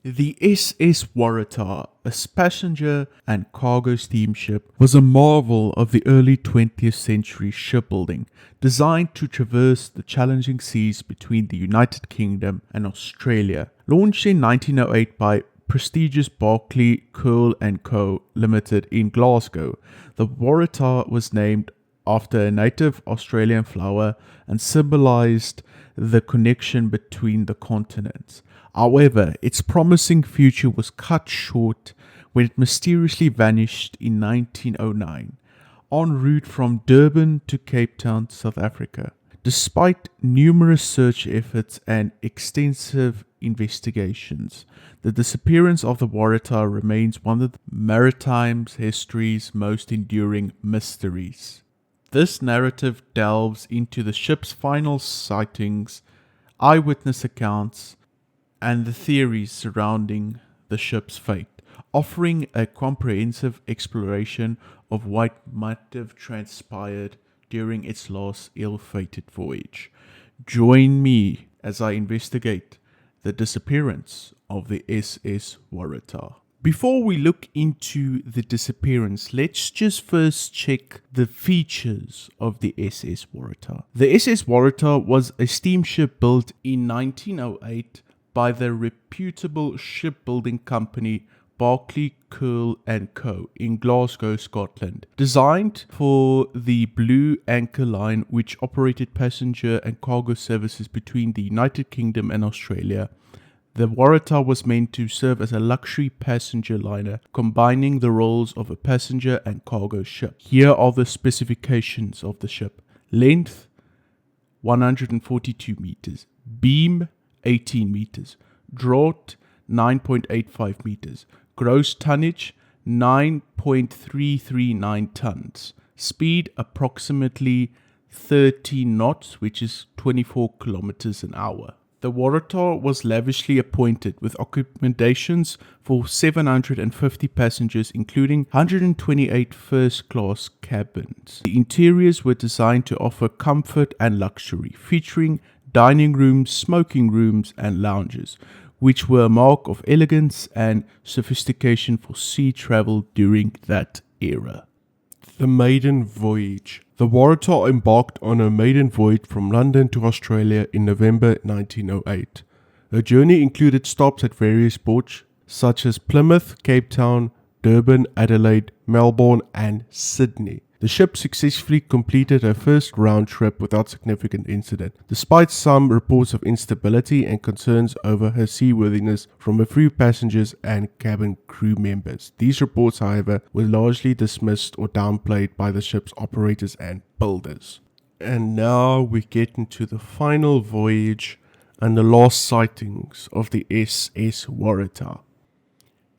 The SS Waratah, a passenger and cargo steamship, was a marvel of the early 20th century shipbuilding, designed to traverse the challenging seas between the United Kingdom and Australia. Launched in 1908 by prestigious Barclay, Curle Co. Limited in Glasgow, the Waratah was named after a native Australian flower and symbolized the connection between the continents. However, its promising future was cut short when it mysteriously vanished in 1909, en route from Durban to Cape Town, South Africa. Despite numerous search efforts and extensive investigations, the disappearance of the Waratah remains one of the maritime history's most enduring mysteries. This narrative delves into the ship's final sightings, eyewitness accounts, and the theories surrounding the ship's fate, offering a comprehensive exploration of what might have transpired during its last ill-fated voyage. Join me as I investigate the disappearance of the SS Waratah. Before we look into the disappearance, let's just first check the features of the SS Waratah. The SS Waratah was a steamship built in 1908 by the reputable shipbuilding company Barclay, Curle Co. in Glasgow, Scotland. Designed for the Blue Anchor Line, which operated passenger and cargo services between the United Kingdom and Australia, the Waratah was meant to serve as a luxury passenger liner, combining the roles of a passenger and cargo ship. Here are the specifications of the ship. Length, 142 meters. Beam, 18 meters. Draught, 9.85 meters. Gross tonnage, 9.339 tons. Speed, approximately 13 knots, which is 24 kilometers an hour. The Waratah was lavishly appointed with accommodations for 750 passengers, including 128 first-class cabins. The interiors were designed to offer comfort and luxury, featuring dining rooms, smoking rooms, and lounges, which were a mark of elegance and sophistication for sea travel during that era. The maiden voyage. The Waratah embarked on a maiden voyage from London to Australia in November 1908. Her journey included stops at various ports such as Plymouth, Cape Town, Durban, Adelaide, Melbourne, and Sydney. The ship successfully completed her first round trip without significant incident, despite some reports of instability and concerns over her seaworthiness from a few passengers and cabin crew members. These reports, however, were largely dismissed or downplayed by the ship's operators and builders. And now we get into the final voyage and the last sightings of the SS Waratah.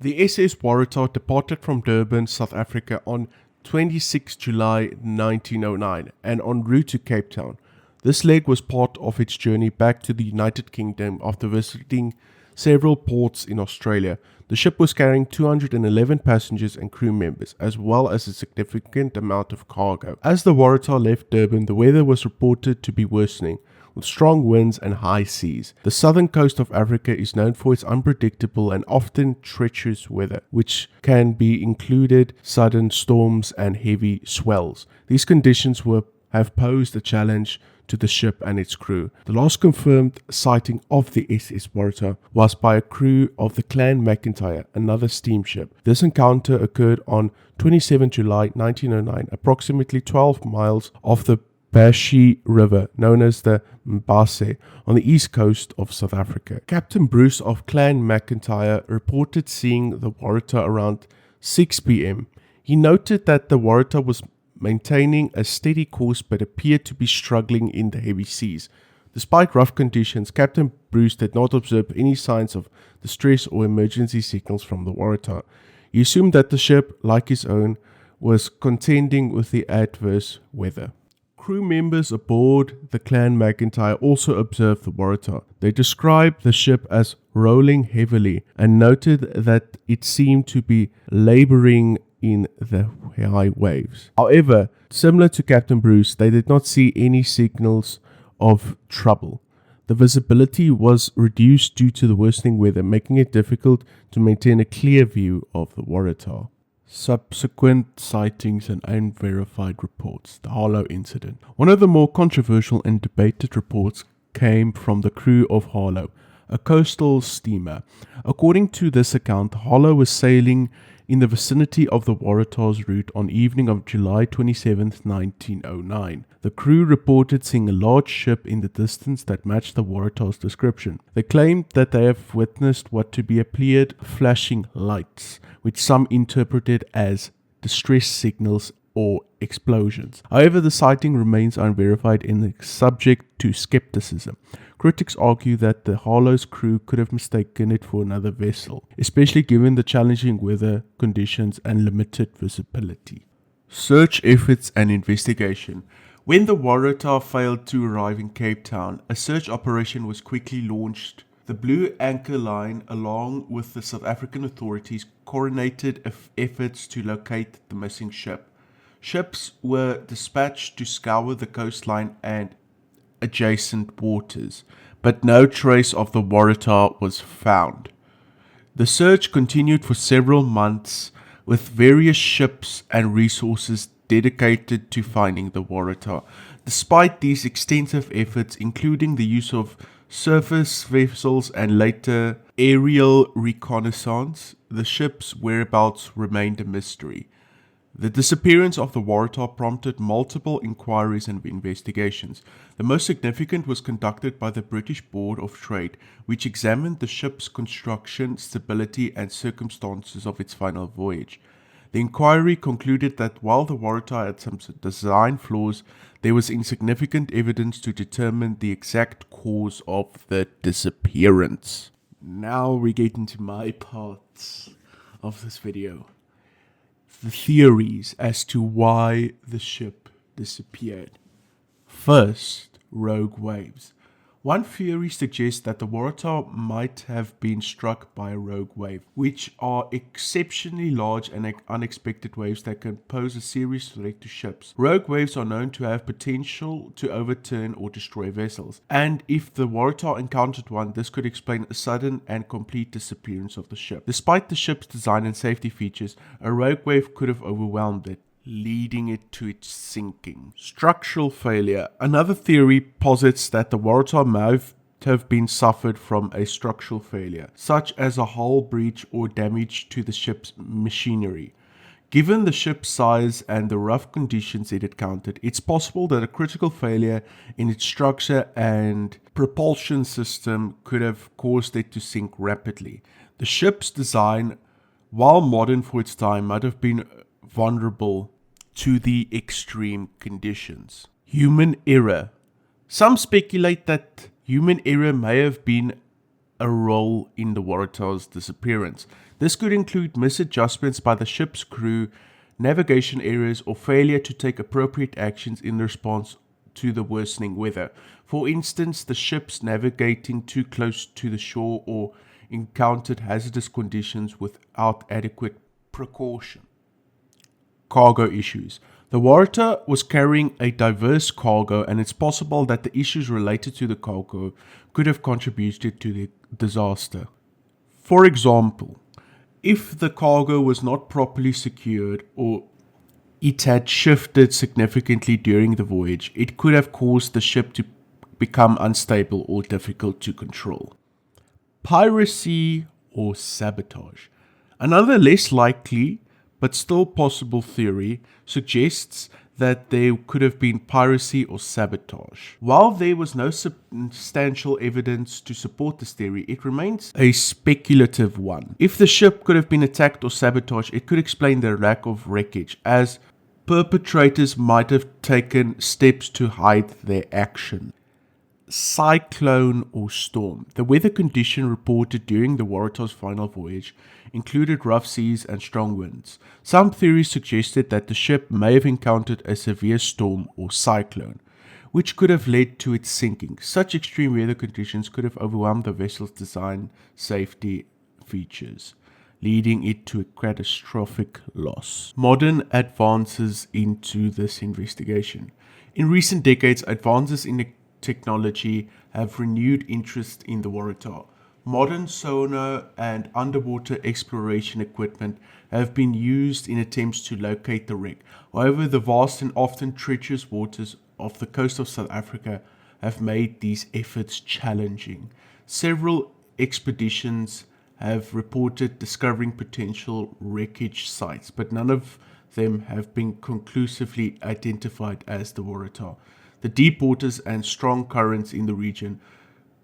The SS Waratah departed from Durban, South Africa on 26 July 1909 and en route to Cape Town. This leg was part of its journey back to the United Kingdom after visiting several ports in Australia. The ship was carrying 211 passengers and crew members, as well as a significant amount of cargo. As the Waratah left Durban, the weather was reported to be worsening, with strong winds and high seas. The southern coast of Africa is known for its unpredictable and often treacherous weather, which can be included sudden storms and heavy swells. These conditions have posed a challenge to the ship and its crew. The last confirmed sighting of the SS Waratah was by a crew of the Clan McIntyre, another steamship. This encounter occurred on 27 July 1909, approximately 12 miles off the Bashi River, known as the Mbase, on the east coast of South Africa. Captain Bruce of Clan McIntyre reported seeing the Waratah around 6 p.m. He noted that the Waratah was maintaining a steady course but appeared to be struggling in the heavy seas. Despite rough conditions, Captain Bruce did not observe any signs of distress or emergency signals from the Waratah. He assumed that the ship, like his own, was contending with the adverse weather. Crew members aboard the Clan McIntyre also observed the Waratah. They described the ship as rolling heavily and noted that it seemed to be laboring in the high waves. However, similar to Captain Bruce, they did not see any signals of trouble. The visibility was reduced due to the worsening weather, making it difficult to maintain a clear view of the Waratah. Subsequent sightings and unverified reports. The Harlow incident. One of the more controversial and debated reports came from the crew of Harlow, a coastal steamer. According to this account, Harlow was sailing in the vicinity of the Waratah's route on evening of July 27, 1909. The crew reported seeing a large ship in the distance that matched the Waratah's description. They claimed that they have witnessed what to be appeared flashing lights, which some interpreted as distress signals or explosions. However, the sighting remains unverified and is subject to skepticism. Critics argue that the Harlow's crew could have mistaken it for another vessel, especially given the challenging weather conditions and limited visibility. Search efforts and investigation. When the Waratah failed to arrive in Cape Town, a search operation was quickly launched. The Blue Anchor Line, along with the South African authorities, coordinated efforts to locate the missing ship. Ships were dispatched to scour the coastline and adjacent waters, but no trace of the Waratah was found. The search continued for several months, with various ships and resources dedicated to finding the Waratah. Despite these extensive efforts, including the use of surface vessels and later aerial reconnaissance, the ship's whereabouts remained a mystery. The disappearance of the Waratah prompted multiple inquiries and investigations. The most significant was conducted by the British Board of Trade, which examined the ship's construction, stability, and circumstances of its final voyage. The inquiry concluded that while the Waratah had some design flaws, there was insignificant evidence to determine the exact cause of the disappearance. Now we get into my parts of this video. The theories as to why the ship disappeared. First, rogue waves. One theory suggests that the Waratah might have been struck by a rogue wave, which are exceptionally large and unexpected waves that can pose a serious threat to ships. Rogue waves are known to have potential to overturn or destroy vessels, and if the Waratah encountered one, this could explain a sudden and complete disappearance of the ship. Despite the ship's design and safety features, a rogue wave could have overwhelmed it, leading it to its sinking. Structural failure. Another theory posits that the Waratah may have been suffered from a structural failure, such as a hull breach or damage to the ship's machinery. Given the ship's size and the rough conditions it encountered, it's possible that a critical failure in its structure and propulsion system could have caused it to sink rapidly. The ship's design, while modern for its time, might have been vulnerable to the extreme conditions. Human error. Some speculate that human error may have been a role in the Waratah's disappearance. This could include misadjustments by the ship's crew, navigation errors, or failure to take appropriate actions in response to the worsening weather. For instance, the ships navigating too close to the shore or encountered hazardous conditions without adequate precaution. Cargo issues. The Waratah was carrying a diverse cargo, and it's possible that the issues related to the cargo could have contributed to the disaster. For example, if the cargo was not properly secured or it had shifted significantly during the voyage, it could have caused the ship to become unstable or difficult to control. Piracy or sabotage. Another less likely but still possible theory suggests that there could have been piracy or sabotage. While there was no substantial evidence to support this theory, it remains a speculative one. If the ship could have been attacked or sabotaged, it could explain the lack of wreckage, as perpetrators might have taken steps to hide their action. Cyclone or storm. The weather condition reported during the Waratah's final voyage included rough seas and strong winds. Some theories suggested that the ship may have encountered a severe storm or cyclone, which could have led to its sinking. Such extreme weather conditions could have overwhelmed the vessel's design safety features, leading it to a catastrophic loss. Modern advances into this investigation. In recent decades, advances in technology have renewed interest in the Waratah. Modern sonar and underwater exploration equipment have been used in attempts to locate the wreck. However, the vast and often treacherous waters of the coast of South Africa have made these efforts challenging. Several expeditions have reported discovering potential wreckage sites, but none of them have been conclusively identified as the Waratah. The deep waters and strong currents in the region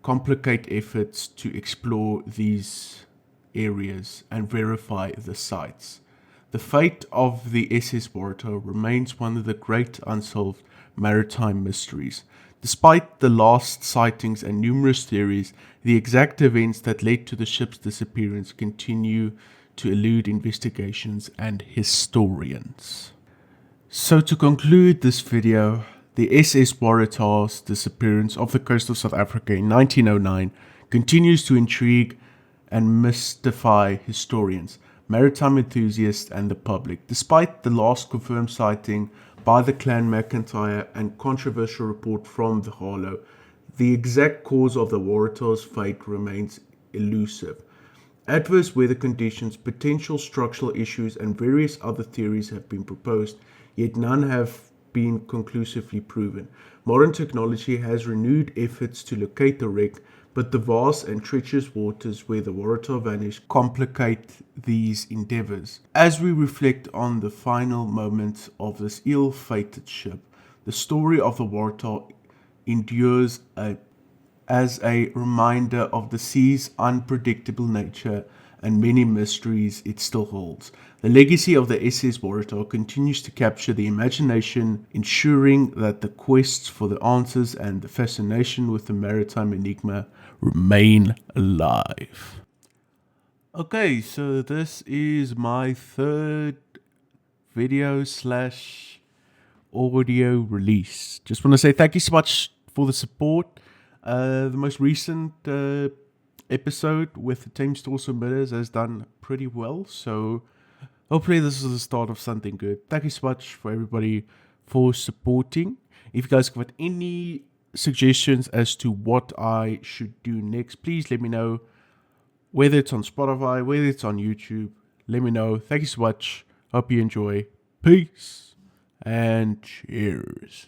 complicate efforts to explore these areas and verify the sites. The fate of the SS Waratah remains one of the great unsolved maritime mysteries. Despite the lost sightings and numerous theories, the exact events that led to the ship's disappearance continue to elude investigations and historians. So to conclude this video, the SS Waratah's disappearance off the coast of South Africa in 1909 continues to intrigue and mystify historians, maritime enthusiasts, and the public. Despite the last confirmed sighting by the Clan McIntyre and controversial report from the Harlow, the exact cause of the Waratah's fate remains elusive. Adverse weather conditions, potential structural issues, and various other theories have been proposed, yet none have been conclusively proven. Modern technology has renewed efforts to locate the wreck, but the vast and treacherous waters where the Waratah vanished complicate these endeavors. As we reflect on the final moments of this ill-fated ship, the story of the Waratah endures as a reminder of the sea's unpredictable nature and many mysteries it still holds. The legacy of the SS Waratah continues to capture the imagination, ensuring that the quest for the answers and the fascination with the maritime enigma remain alive. Okay, so this is my third video slash audio release. Just want to say thank you so much for the support. The most recent episode with the Team Store Submitters has done pretty well, so hopefully this is the start of something good. Thank you so much for everybody for supporting. If you guys have got any suggestions as to what I should do next, please let me know. Whether it's on Spotify, whether it's on YouTube, let me know. Thank you so much. Hope you enjoy. Peace and cheers.